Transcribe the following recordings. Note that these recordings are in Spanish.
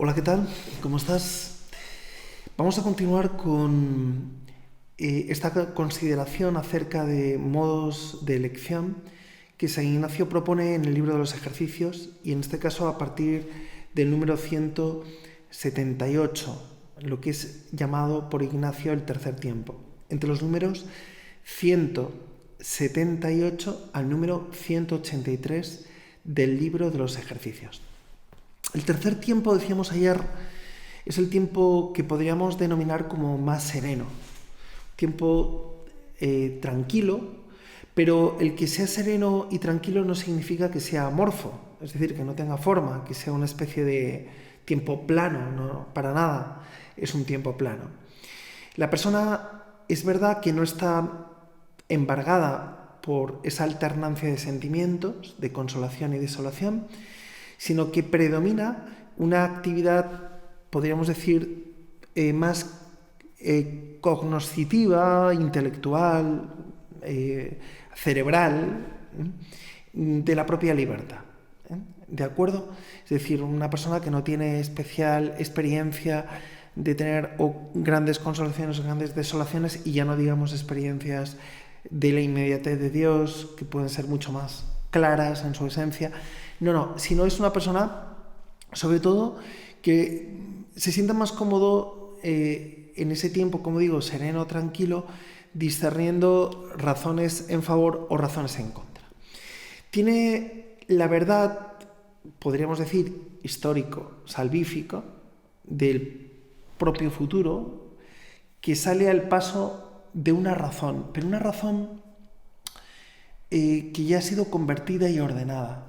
Hola, ¿qué tal? ¿Cómo estás? Vamos a continuar con esta consideración acerca de modos de elección que San Ignacio propone en el libro de los ejercicios y en este caso a partir del número 178, lo que es llamado por Ignacio el tercer tiempo. Entre los números 178 al número 183 del libro de los ejercicios. El tercer tiempo, decíamos ayer, es el tiempo que podríamos denominar como más sereno, tiempo tranquilo, pero el que sea sereno y tranquilo no significa que sea amorfo, es decir, que no tenga forma, que sea una especie de tiempo plano, no, para nada es un tiempo plano. La persona es verdad que no está embargada por esa alternancia de sentimientos, de consolación y desolación, sino que predomina una actividad, podríamos decir, más cognoscitiva, intelectual, cerebral, de la propia libertad. ¿De acuerdo? Es decir, una persona que no tiene especial experiencia de tener grandes consolaciones o grandes desolaciones, y ya no digamos experiencias de la inmediatez de Dios, que pueden ser mucho más claras en su esencia. No, sino es una persona, sobre todo, que se sienta más cómodo en ese tiempo, como digo, sereno, tranquilo, discerniendo razones en favor o razones en contra. Tiene la verdad, podríamos decir, histórico, salvífico, del propio futuro, que sale al paso de una razón, pero una razón que ya ha sido convertida y ordenada.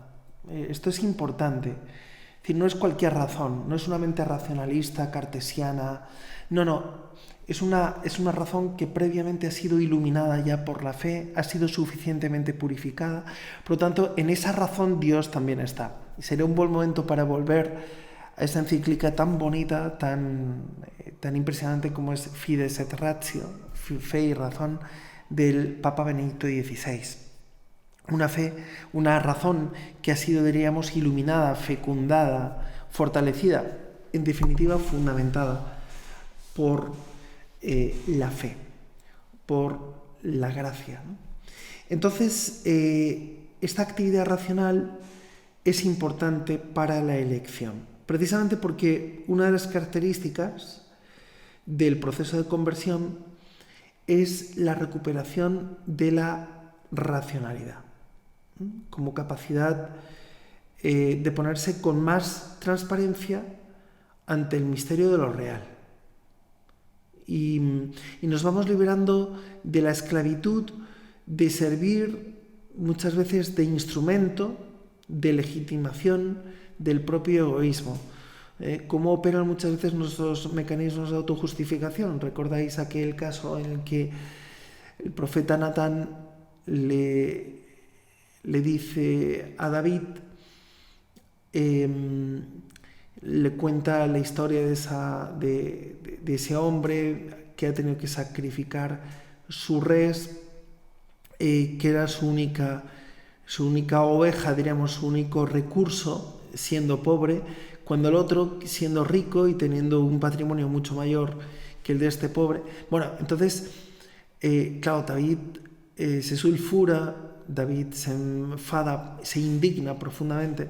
Esto es importante. Es decir, no es cualquier razón, no es una mente racionalista, cartesiana. No. Es una razón que previamente ha sido iluminada ya por la fe, ha sido suficientemente purificada. Por lo tanto, en esa razón Dios también está. Y sería un buen momento para volver a esa encíclica tan bonita, tan impresionante como es Fides et Ratio, fe y razón, del Papa Benedicto XVI. Una fe, una razón que ha sido, diríamos, iluminada, fecundada, fortalecida, en definitiva fundamentada por la fe, por la gracia, ¿no? Entonces, esta actividad racional es importante para la elección, precisamente porque una de las características del proceso de conversión es la recuperación de la racionalidad, como capacidad de ponerse con más transparencia ante el misterio de lo real. Y nos vamos liberando de la esclavitud de servir muchas veces de instrumento de legitimación del propio egoísmo. ¿Cómo operan muchas veces nuestros mecanismos de autojustificación? ¿Recordáis aquel caso en el que el profeta Natán le dice a David, le cuenta la historia de ese hombre que ha tenido que sacrificar su res, que era su única oveja, diríamos, su único recurso, siendo pobre, cuando el otro, siendo rico y teniendo un patrimonio mucho mayor que el de este pobre. Bueno, entonces, claro, David se sulfura, David se enfada, se indigna profundamente.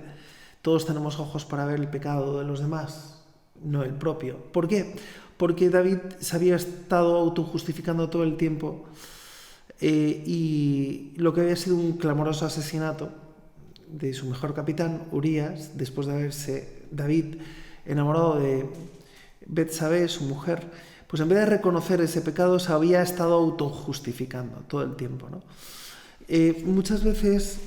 Todos tenemos ojos para ver el pecado de los demás, no el propio. ¿Por qué? Porque David se había estado autojustificando todo el tiempo y lo que había sido un clamoroso asesinato de su mejor capitán, Urías, después de haberse David enamorado de Betsabé, su mujer, pues en vez de reconocer ese pecado se había estado autojustificando todo el tiempo, ¿no? Muchas veces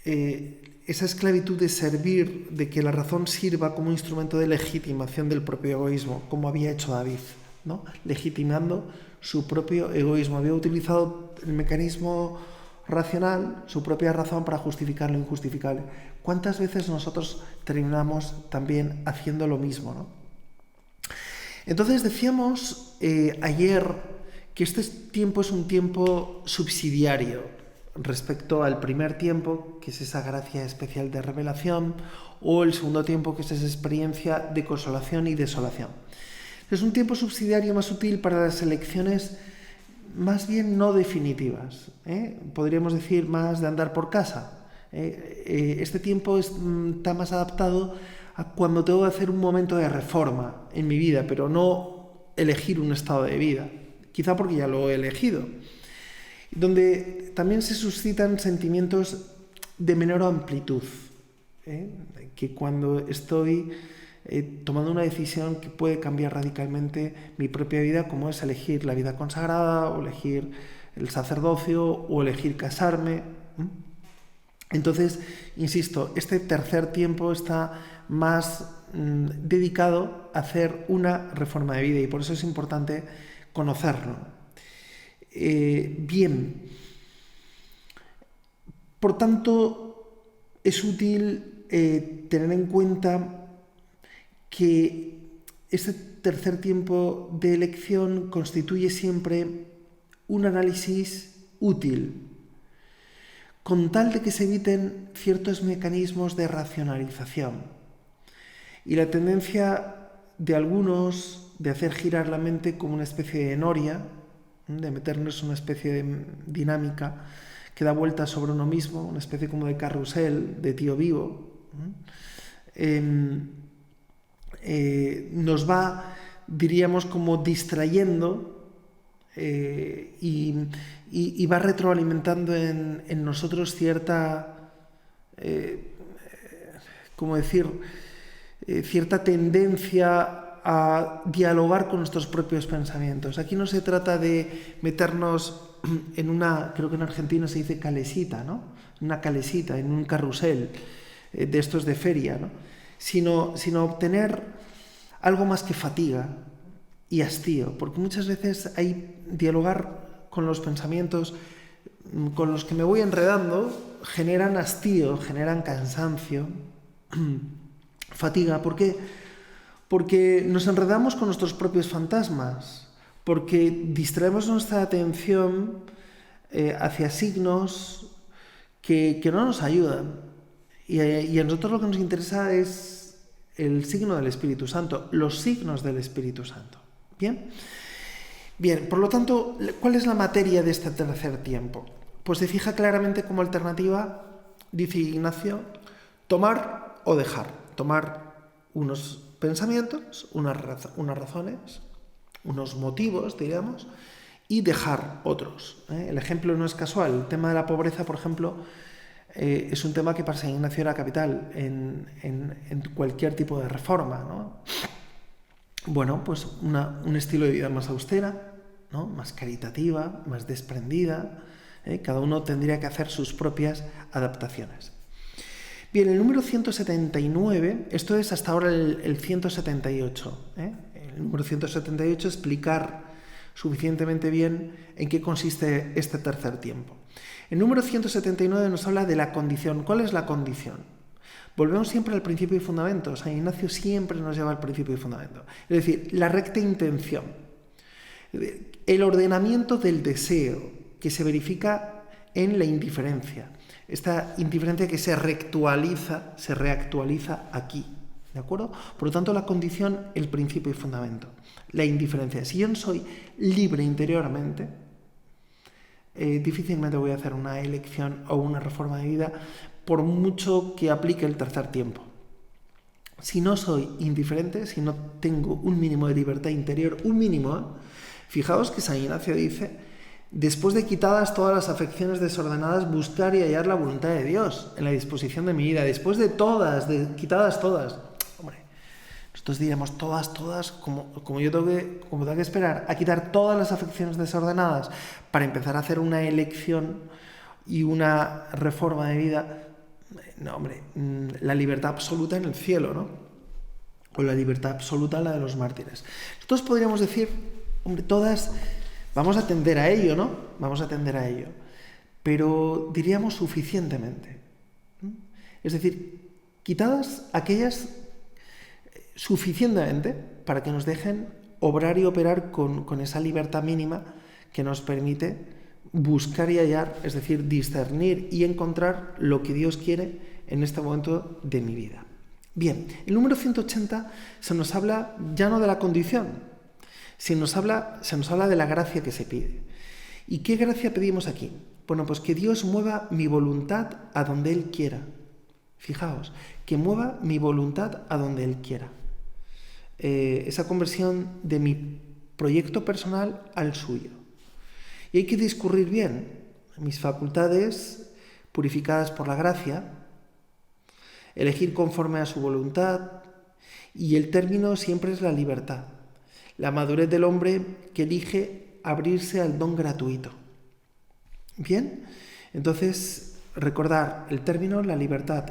esa esclavitud de servir, de que la razón sirva como instrumento de legitimación del propio egoísmo, como había hecho David, ¿no? Legitimando su propio egoísmo. Había utilizado el mecanismo racional, su propia razón, para justificar lo injustificable. ¿Cuántas veces nosotros terminamos también haciendo lo mismo, ¿no? Entonces decíamos ayer que este tiempo es un tiempo subsidiario respecto al primer tiempo, que es esa gracia especial de revelación, o el segundo tiempo, que es esa experiencia de consolación y desolación. Es un tiempo subsidiario más útil para las elecciones más bien no definitivas, podríamos decir más de andar por casa. Este tiempo está más adaptado a cuando tengo que hacer un momento de reforma en mi vida, pero no elegir un estado de vida, quizá porque ya lo he elegido, donde también se suscitan sentimientos de menor amplitud, que cuando estoy tomando una decisión que puede cambiar radicalmente mi propia vida, como es elegir la vida consagrada, o elegir el sacerdocio, o elegir casarme. Entonces, insisto, este tercer tiempo está más dedicado a hacer una reforma de vida, y por eso es importante conocerlo. Bien, por tanto, es útil tener en cuenta que este tercer tiempo de elección constituye siempre un análisis útil, con tal de que se eviten ciertos mecanismos de racionalización y la tendencia de algunos de hacer girar la mente como una especie de noria, de meternos en una especie de dinámica que da vueltas sobre uno mismo, una especie como de carrusel, de tío vivo. Nos va, diríamos, como distrayendo y va retroalimentando en nosotros cierta, cierta tendencia a dialogar con nuestros propios pensamientos. Aquí no se trata de meternos en una, creo que en Argentina se dice calesita, ¿no? Una calesita, en un carrusel de estos de feria, ¿no? Sino obtener algo más que fatiga y hastío, porque muchas veces hay dialogar con los pensamientos con los que me voy enredando, generan hastío, generan cansancio, fatiga. ¿Por qué? Porque nos enredamos con nuestros propios fantasmas, porque distraemos nuestra atención hacia signos que no nos ayudan. Y a nosotros lo que nos interesa es el signo del Espíritu Santo, los signos del Espíritu Santo. Bien, por lo tanto, ¿cuál es la materia de este tercer tiempo? Pues se fija claramente como alternativa, dice Ignacio, tomar o dejar. Tomar unos pensamientos, unas razones, unos motivos, diríamos, y dejar otros. El ejemplo no es casual. El tema de la pobreza, por ejemplo, es un tema que para San Ignacio era capital en cualquier tipo de reforma, ¿no? Bueno, pues un estilo de vida más austera, ¿no? Más caritativa, más desprendida. Cada uno tendría que hacer sus propias adaptaciones. Bien, el número 179, esto es hasta ahora el 178. El número 178 explicar suficientemente bien en qué consiste este tercer tiempo. El número 179 nos habla de la condición. ¿Cuál es la condición? Volvemos siempre al principio y fundamento. San Ignacio siempre nos lleva al principio y fundamento. Es decir, la recta intención. El ordenamiento del deseo que se verifica en la indiferencia. Esta indiferencia que se reactualiza aquí. ¿De acuerdo? Por lo tanto, la condición, el principio y fundamento. La indiferencia. Si yo no soy libre interiormente, difícilmente voy a hacer una elección o una reforma de vida, por mucho que aplique el tercer tiempo. Si no soy indiferente, si no tengo un mínimo de libertad interior, un mínimo, fijaos que San Ignacio dice, después de quitadas todas las afecciones desordenadas, buscar y hallar la voluntad de Dios en la disposición de mi vida. Después de todas, quitadas todas. Hombre, nosotros diríamos todas, como yo tengo que esperar a quitar todas las afecciones desordenadas para empezar a hacer una elección y una reforma de vida. No, hombre, la libertad absoluta en el cielo, ¿no? O la libertad absoluta, la de los mártires. Nosotros podríamos decir, hombre, todas, vamos a atender a ello, ¿no? Vamos a atender a ello. Pero diríamos suficientemente. Es decir, quitadas aquellas suficientemente para que nos dejen obrar y operar con esa libertad mínima que nos permite buscar y hallar, es decir, discernir y encontrar lo que Dios quiere en este momento de mi vida. Bien, el número 180 se nos habla ya no de la condición, se nos habla de la gracia que se pide. ¿Y qué gracia pedimos aquí? Bueno, pues que Dios mueva mi voluntad a donde Él quiera. Fijaos, que mueva mi voluntad a donde Él quiera. Esa conversión de mi proyecto personal al suyo. Y hay que discurrir bien mis facultades purificadas por la gracia, elegir conforme a su voluntad, y el término siempre es la libertad, la madurez del hombre que elige abrirse al don gratuito. Bien, entonces recordar el término, la libertad,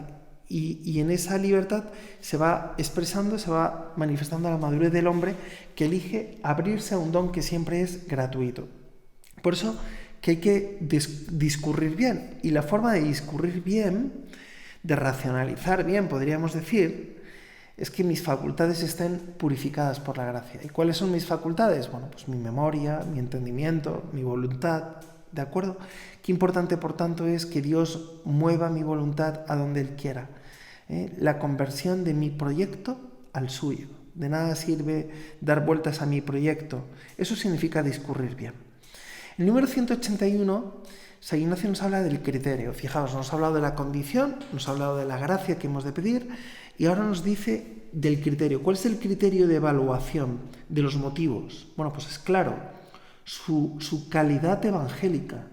y en esa libertad se va expresando, se va manifestando la madurez del hombre que elige abrirse a un don que siempre es gratuito. Por eso que hay que discurrir bien, y la forma de discurrir bien, de racionalizar bien, podríamos decir, es que mis facultades estén purificadas por la gracia. ¿Y cuáles son mis facultades? Bueno, pues mi memoria, mi entendimiento, mi voluntad, ¿de acuerdo? Qué importante, por tanto, es que Dios mueva mi voluntad a donde Él quiera. La conversión de mi proyecto al suyo. De nada sirve dar vueltas a mi proyecto. Eso significa discurrir bien. El número 181, San Ignacio nos habla del criterio. Fijaos, nos ha hablado de la condición, nos ha hablado de la gracia que hemos de pedir, y ahora nos dice del criterio. ¿Cuál es el criterio de evaluación de los motivos? Bueno, pues es claro, su calidad evangélica.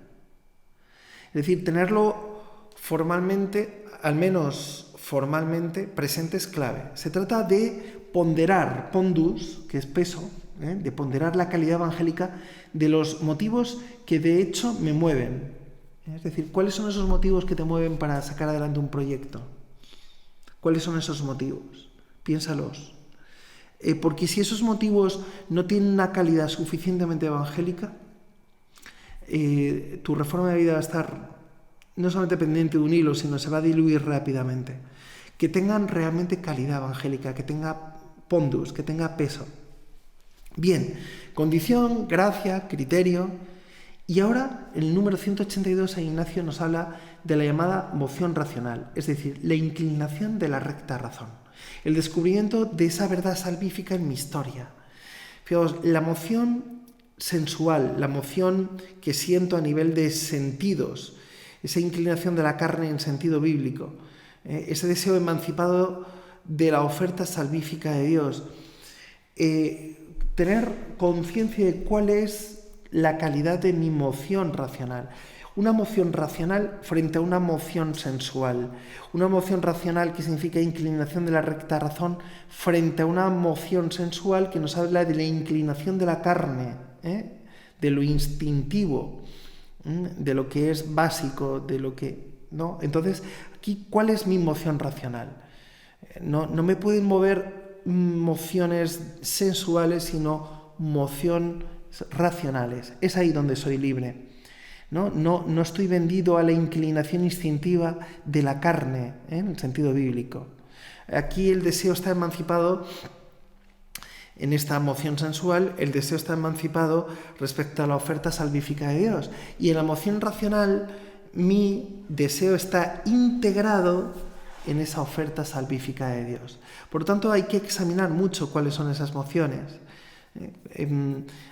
Es decir, tenerlo formalmente, al menos formalmente, presente es clave. Se trata de ponderar, pondus, que es peso, de ponderar la calidad evangélica de los motivos que de hecho me mueven. Es decir, ¿cuáles son esos motivos que te mueven para sacar adelante un proyecto? ¿Cuáles son esos motivos? Piénsalos. Porque si esos motivos no tienen una calidad suficientemente evangélica, tu reforma de vida va a estar no solamente pendiente de un hilo, sino se va a diluir rápidamente. Que tengan realmente calidad evangélica, que tenga pondus, que tenga peso. Bien, condición, gracia, criterio. Y ahora, en el número 182, San Ignacio nos habla de la llamada moción racional, es decir, la inclinación de la recta razón, el descubrimiento de esa verdad salvífica en mi historia. Fijaos, la moción sensual, la moción que siento a nivel de sentidos, esa inclinación de la carne en sentido bíblico, ese deseo emancipado de la oferta salvífica de Dios, tener conciencia de cuál es la calidad de mi moción racional. Una moción racional frente a una moción sensual. Una moción racional que significa inclinación de la recta razón frente a una moción sensual que nos habla de la inclinación de la carne, de lo instintivo, de lo que es básico, de lo que... ¿no? Entonces, aquí, ¿cuál es mi moción racional? No me pueden mover mociones sensuales, sino moción racionales. Es ahí donde soy libre. No estoy vendido a la inclinación instintiva de la carne, en el sentido bíblico. Aquí el deseo está emancipado, en esta moción sensual, el deseo está emancipado respecto a la oferta salvífica de Dios. Y en la moción racional, mi deseo está integrado en esa oferta salvífica de Dios. Por lo tanto, hay que examinar mucho cuáles son esas mociones.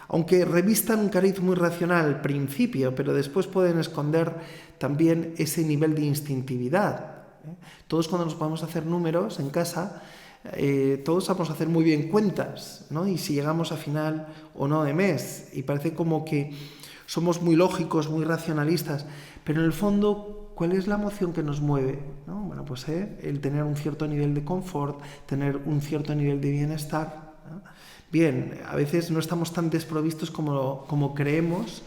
Aunque revistan un cariz muy racional al principio, pero después pueden esconder también ese nivel de instintividad. Todos, cuando nos podemos hacer números en casa, todos vamos a hacer muy bien cuentas, ¿no? Y si llegamos a final o no de mes, y parece como que somos muy lógicos, muy racionalistas, pero en el fondo, ¿cuál es la emoción que nos mueve? ¿No? Bueno, pues el tener un cierto nivel de confort, tener un cierto nivel de bienestar, ¿no? Bien, a veces no estamos tan desprovistos como creemos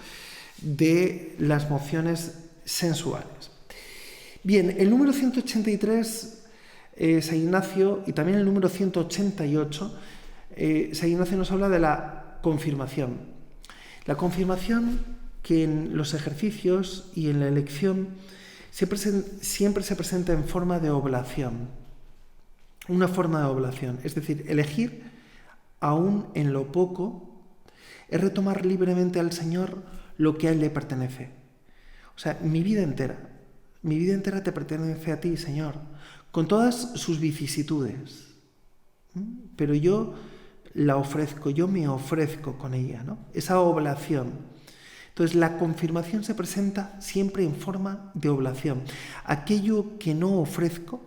de las emociones sensuales. Bien, el número 183, San Ignacio, y también el número 188, San Ignacio nos habla de la confirmación. La confirmación, que en los ejercicios y en la elección siempre se presenta en forma de oblación. Una forma de oblación, es decir, elegir aún en lo poco, es retomar libremente al Señor lo que a Él le pertenece. O sea, mi vida entera te pertenece a ti, Señor. con todas sus vicisitudes. Pero yo la ofrezco, yo me ofrezco con ella, ¿no? Esa oblación. Entonces, la confirmación se presenta siempre en forma de oblación. Aquello que no ofrezco,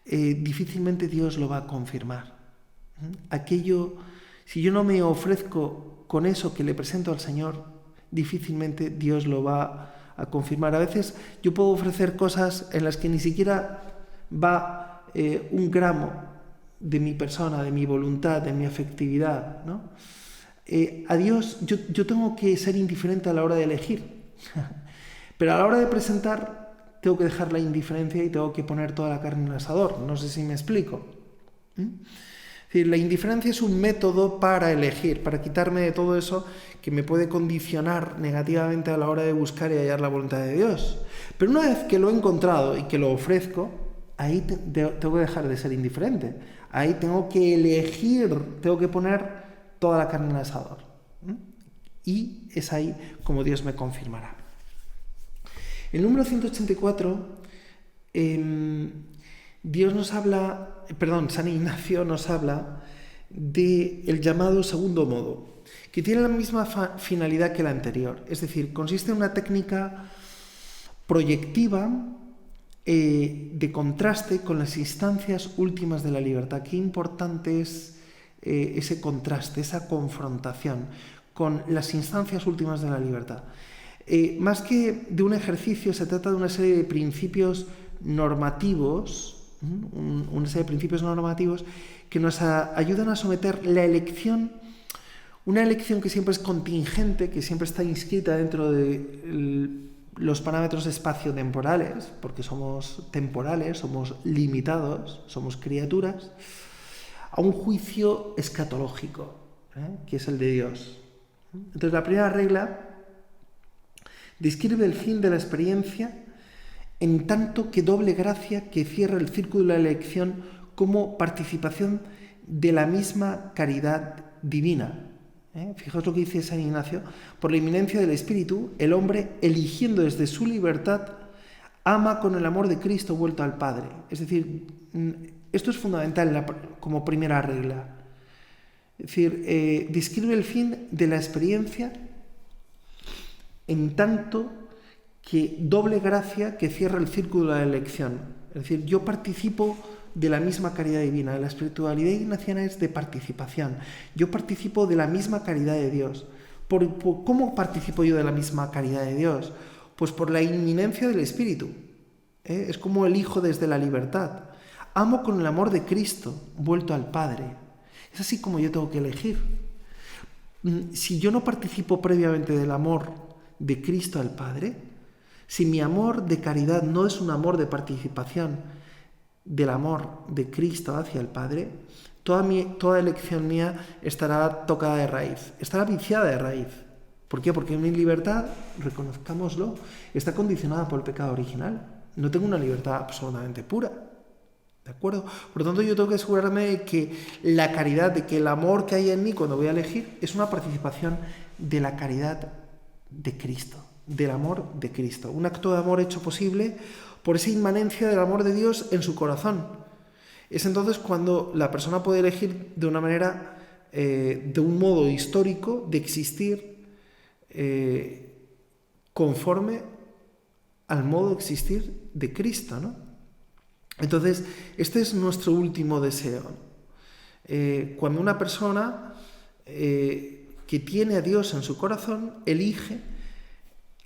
difícilmente Dios lo va a confirmar. Aquello, si yo no me ofrezco con eso que le presento al Señor, difícilmente Dios lo va a confirmar. A veces yo puedo ofrecer cosas en las que ni siquiera va un gramo de mi persona, de mi voluntad, de mi afectividad, ¿no? A Dios yo tengo que ser indiferente a la hora de elegir, pero a la hora de presentar tengo que dejar la indiferencia y tengo que poner toda la carne en el asador. No sé si me explico. Es decir, la indiferencia es un método para elegir, para quitarme de todo eso que me puede condicionar negativamente a la hora de buscar y hallar la voluntad de Dios. Pero una vez que lo he encontrado y que lo ofrezco, ahí tengo que dejar de ser indiferente. Ahí tengo que elegir, tengo que poner toda la carne en el asador. Y es ahí como Dios me confirmará. El número 184, San Ignacio nos habla del llamado segundo modo, que tiene la misma finalidad que la anterior. Es decir, consiste en una técnica proyectiva de contraste con las instancias últimas de la libertad. Qué importante es ese contraste, esa confrontación con las instancias últimas de la libertad. Más que de un ejercicio, se trata de una serie de principios normativos, que nos ayudan a someter la elección, una elección que siempre es contingente, que siempre está inscrita dentro de los parámetros espaciotemporales, porque somos temporales, somos limitados, somos criaturas, a un juicio escatológico, que es el de Dios. Entonces, la primera regla describe el fin de la experiencia en tanto que doble gracia que cierra el círculo de la elección como participación de la misma caridad divina. Fijaos lo que dice San Ignacio: por la inminencia del Espíritu, el hombre, eligiendo desde su libertad, ama con el amor de Cristo vuelto al Padre. Es decir, esto es fundamental como primera regla. Es decir, describe el fin de la experiencia en tanto que doble gracia que cierra el círculo de la elección. Es decir, yo participo de la misma caridad divina. La espiritualidad ignaciana es de participación. Yo participo de la misma caridad de Dios. ¿Cómo participo yo de la misma caridad de Dios? Pues por la inminencia del Espíritu. Es como elijo desde la libertad. Amo con el amor de Cristo vuelto al Padre. Es así como yo tengo que elegir. Si yo no participo previamente del amor de Cristo al Padre, si mi amor de caridad no es un amor de participación del amor de Cristo hacia el Padre, toda elección mía estará tocada de raíz, estará viciada de raíz. ¿Por qué? Porque mi libertad, reconozcámoslo, está condicionada por el pecado original. No tengo una libertad absolutamente pura. ¿De acuerdo? Por lo tanto, yo tengo que asegurarme de que la caridad, de que el amor que hay en mí cuando voy a elegir es una participación de la caridad de Cristo, del amor de Cristo. Un acto de amor hecho posible por esa inmanencia del amor de Dios en su corazón. Es entonces cuando la persona puede elegir de una manera, de un modo histórico, de existir conforme al modo de existir de Cristo, ¿no? Entonces, este es nuestro último deseo. Cuando una persona que tiene a Dios en su corazón elige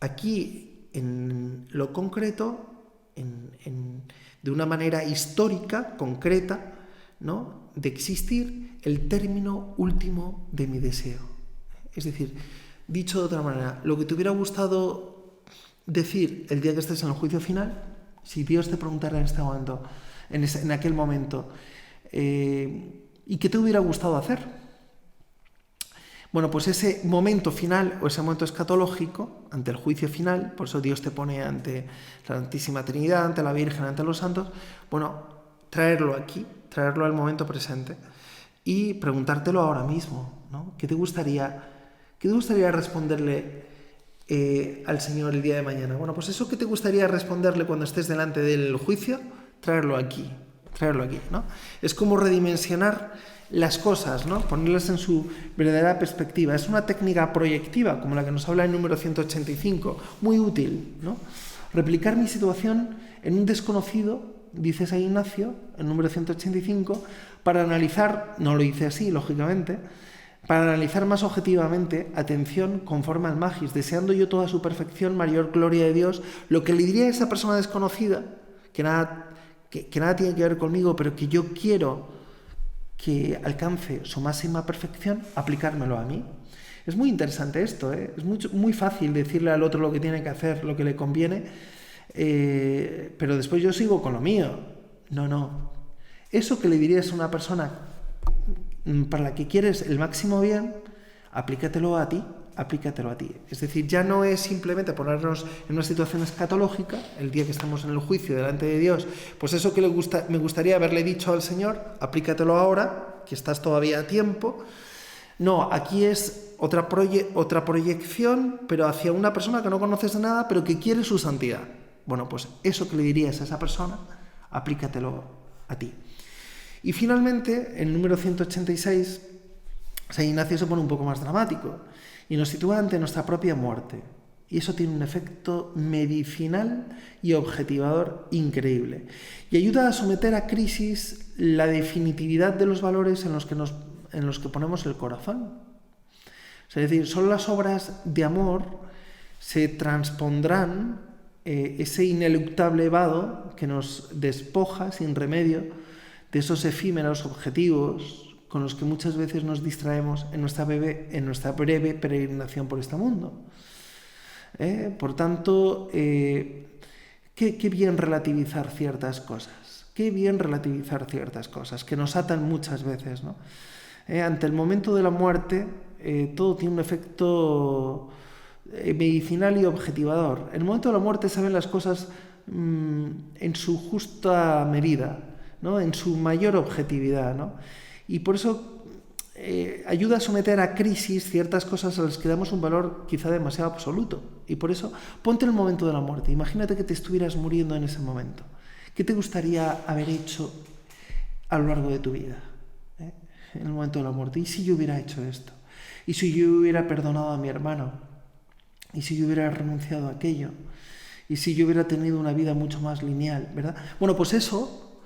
aquí en lo concreto, de una manera histórica, concreta, ¿no?, de existir el término último de mi deseo. Es decir, dicho de otra manera, lo que te hubiera gustado decir el día que estés en el juicio final, si Dios te preguntara en este momento, en aquel momento, ¿y qué te hubiera gustado hacer? Bueno, pues ese momento final o ese momento escatológico, ante el juicio final, por eso Dios te pone ante la Santísima Trinidad, ante la Virgen, ante los santos, bueno, traerlo aquí, traerlo al momento presente y preguntártelo ahora mismo, ¿no? ¿Qué te gustaría responderle al Señor el día de mañana? Bueno, pues eso que te gustaría responderle cuando estés delante del juicio, traerlo aquí, ¿no? Es como redimensionar las cosas, ¿no? Ponerlas en su verdadera perspectiva. Es una técnica proyectiva, como la que nos habla el número 185, muy útil, ¿no? Replicar mi situación en un desconocido, dice San Ignacio, el número 185, para analizar, no lo dice así, lógicamente, para analizar más objetivamente, atención, conforme al magis, deseando yo toda su perfección, mayor gloria de Dios, lo que le diría a esa persona desconocida, que nada tiene que ver conmigo, pero que yo quiero que alcance su máxima perfección, aplicármelo a mí. Es muy interesante esto, ¿eh? Es muy fácil decirle al otro lo que tiene que hacer, lo que le conviene, pero después yo sigo con lo mío. No. Eso que le dirías a una persona para la que quieres el máximo bien, aplícatelo a ti. Es decir, ya no es simplemente ponernos en una situación escatológica, el día que estamos en el juicio delante de Dios, pues eso que me gustaría haberle dicho al Señor, aplícatelo ahora, que estás todavía a tiempo. No, aquí es otra proyección, pero hacia una persona que no conoces de nada, pero que quiere su santidad. Bueno, pues eso que le dirías a esa persona, aplícatelo a ti. Y finalmente, el número 186, San Ignacio se pone un poco más dramático y nos sitúa ante nuestra propia muerte. Y eso tiene un efecto medicinal y objetivador increíble. Y ayuda a someter a crisis la definitividad de los valores en los que ponemos el corazón. Es decir, solo las obras de amor se transpondrán ese ineluctable vado que nos despoja sin remedio de esos efímeros objetivos con los que muchas veces nos distraemos en nuestra breve peregrinación por este mundo. Por tanto, qué bien relativizar ciertas cosas. Qué bien relativizar ciertas cosas que nos atan muchas veces, ¿no? Ante el momento de la muerte, todo tiene un efecto medicinal y objetivador. En el momento de la muerte se ven las cosas en su justa medida, ¿no? En su mayor objetividad, ¿no? Y por eso ayuda a someter a crisis ciertas cosas a las que damos un valor quizá demasiado absoluto. Y por eso, ponte en el momento de la muerte. Imagínate que te estuvieras muriendo en ese momento. ¿Qué te gustaría haber hecho a lo largo de tu vida? En el momento de la muerte. ¿Y si yo hubiera hecho esto? ¿Y si yo hubiera perdonado a mi hermano? ¿Y si yo hubiera renunciado a aquello? ¿Y si yo hubiera tenido una vida mucho más lineal? ¿Verdad? Bueno, pues eso,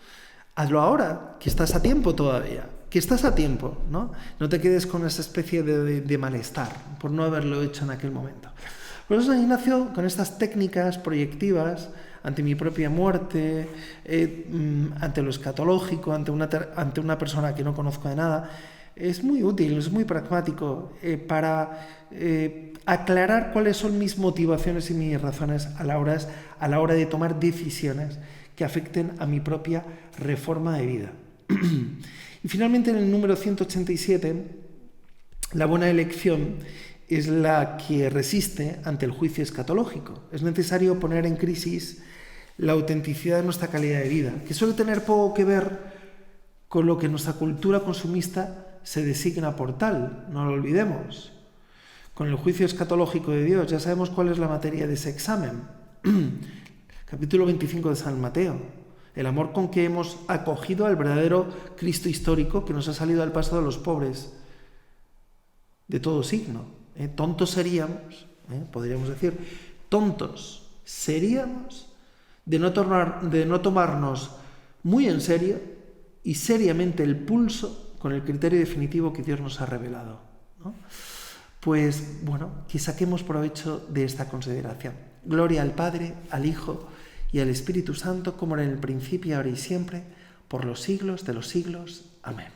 hazlo ahora, que estás a tiempo todavía. Que estás a tiempo, ¿no? No te quedes con esa especie de malestar por no haberlo hecho en aquel momento. Por eso San Ignacio, con estas técnicas proyectivas, ante mi propia muerte, ante lo escatológico, ante una persona que no conozco de nada, es muy útil, es muy pragmático para aclarar cuáles son mis motivaciones y mis razones a la hora de tomar decisiones que afecten a mi propia reforma de vida. Y finalmente, en el número 187, la buena elección es la que resiste ante el juicio escatológico. Es necesario poner en crisis la autenticidad de nuestra calidad de vida, que suele tener poco que ver con lo que nuestra cultura consumista se designa por tal, no lo olvidemos. Con el juicio escatológico de Dios, ya sabemos cuál es la materia de ese examen. Capítulo 25 de San Mateo. El amor con que hemos acogido al verdadero Cristo histórico que nos ha salido al paso de los pobres de todo signo. Tontos seríamos, podríamos decir, tontos seríamos de no tomarnos muy en serio y seriamente el pulso con el criterio definitivo que Dios nos ha revelado, ¿no? Pues bueno, que saquemos provecho de esta consideración. Gloria al Padre, al Hijo y al Espíritu Santo, como era en el principio, ahora y siempre, por los siglos de los siglos. Amén.